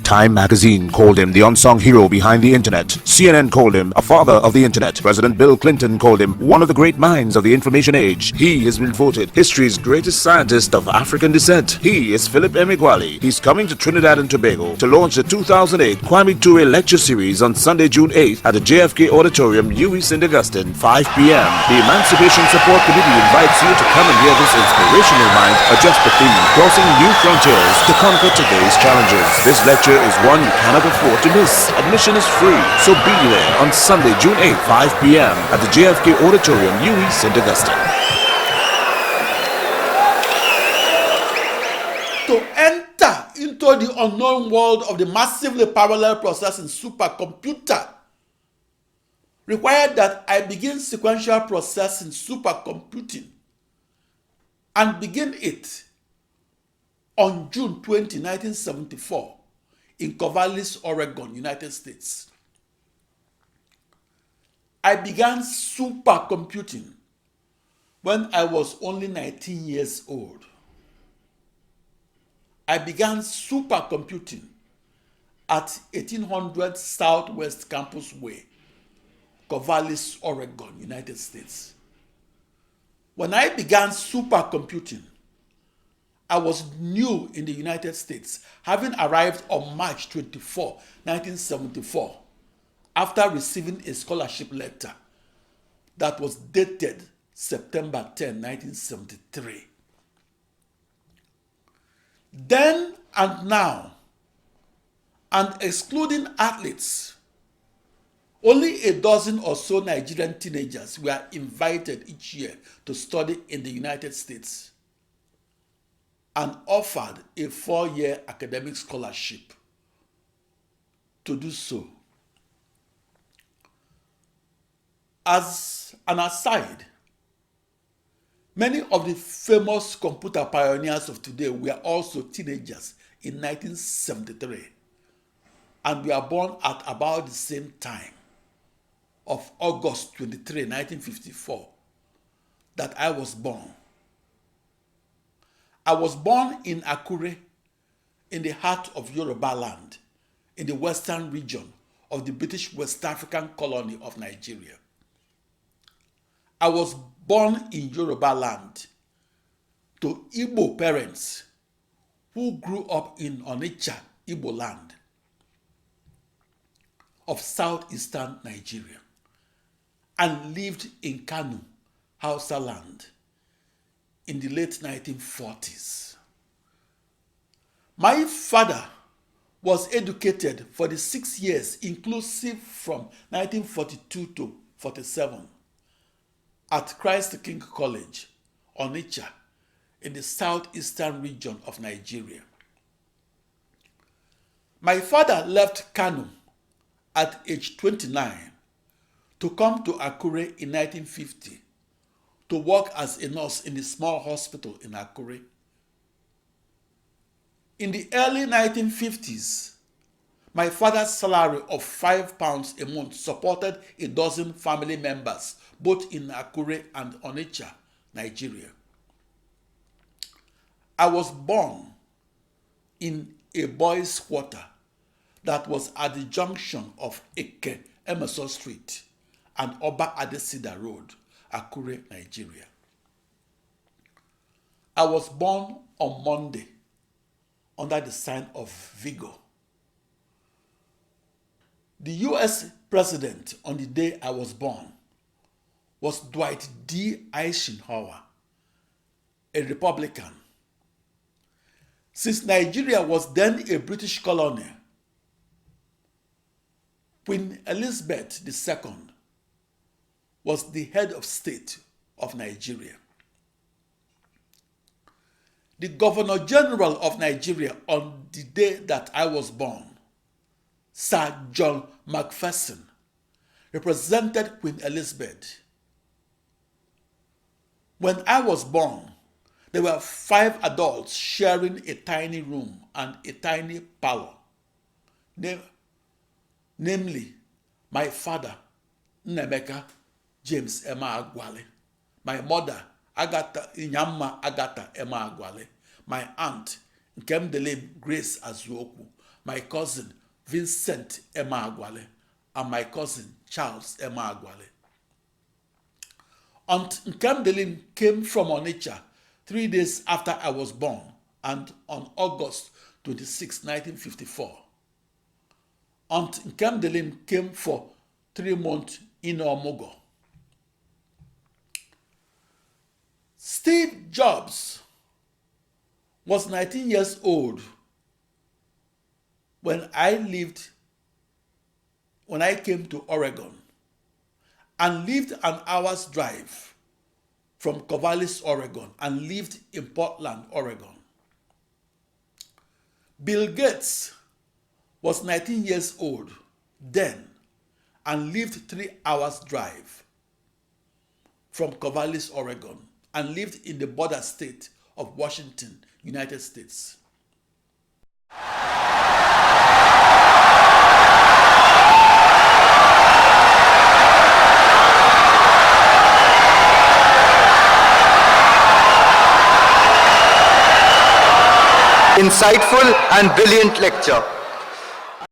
Time magazine called him the unsung hero behind the internet. CNN called him a father of the internet. President Bill Clinton called him one of the great minds of the information age. He has been voted history's greatest scientist of African descent. He is Philip Emeagwali. He's coming to Trinidad and Tobago to launch the 2008 Kwame Ture lecture series on Sunday, June 8th at the JFK Auditorium, UWI St. Augustine, 5 p.m. The Emancipation Support Committee invites you to come and hear this inspirational mind adjust the theme, crossing new frontiers to conquer today's challenges. This lecture is one you cannot afford to miss. Admission is free, so be there on Sunday, June 8th, 5 p.m. at the JFK Auditorium, UWI St. Augustine. To enter into the unknown world of the massively parallel processing supercomputer required that I begin sequential processing supercomputing and begin it on June 20, 1974 in Corvallis, Oregon, United States. I began supercomputing when I was only 19 years old. I began supercomputing at 1800 Southwest Campus Way, Corvallis, Oregon, United States. When I began supercomputing, I was new in the United States, having arrived on March 24, 1974, after receiving a scholarship letter that was dated September 10, 1973. Then and now, and excluding athletes, only a dozen or so Nigerian teenagers were invited each year to study in the United States and offered a 4-year academic scholarship to do so. As an aside, many of the famous computer pioneers of today were also teenagers in 1973 and were born at about the same time of August 23, 1954, that I was born. I was born in Akure, in the heart of Yoruba land, in the western region of the British West African colony of Nigeria. I was born in Yoruba land to Igbo parents who grew up in Onitsha, Igbo land of southeastern Nigeria and lived in Kano, Hausa land in the late 1940s. My father was educated for the 6 years inclusive from 1942 to 47 at Christ King College, Onitsha, in the southeastern region of Nigeria. My father left Kano at age 29 to come to Akure in 1950 to work as a nurse in a small hospital in Akure. In the early 1950s, my father's salary of £5 a month supported a dozen family members, both in Akure and Onitsha, Nigeria. I was born in a boys' quarter that was at the junction of Eke Emerson Street and Oba Adesida Road, Akure, Nigeria. I was born on Monday under the sign of Vigo. The US president on the day I was born was Dwight D. Eisenhower, a Republican. Since Nigeria was then a British colony, Queen Elizabeth II was the head of state of Nigeria. The Governor General of Nigeria on the day that I was born, Sir John Macpherson, represented Queen Elizabeth. When I was born, there were 5 adults sharing a tiny room and a tiny parlor, namely my father, Nnemeka James Emeagwali, my mother, Inyamma Agatha Emeagwali, my aunt, Nkemdele Grace Azuokwu, my cousin Vincent Emeagwali, and my cousin Charles Emeagwali. Aunt Nkemdelim came from Onitsha 3 days after I was born, and on August 26, 1954. Aunt Nkemdelim came for 3 months in Omogo. Steve Jobs was 19 years old when I came to Oregon and lived an hour's drive from Corvallis, Oregon, and lived in Portland, Oregon. Bill Gates was 19 years old then and lived 3 hours drive from Corvallis, Oregon, and lived in the border state of Washington, United States. Insightful and brilliant lecture.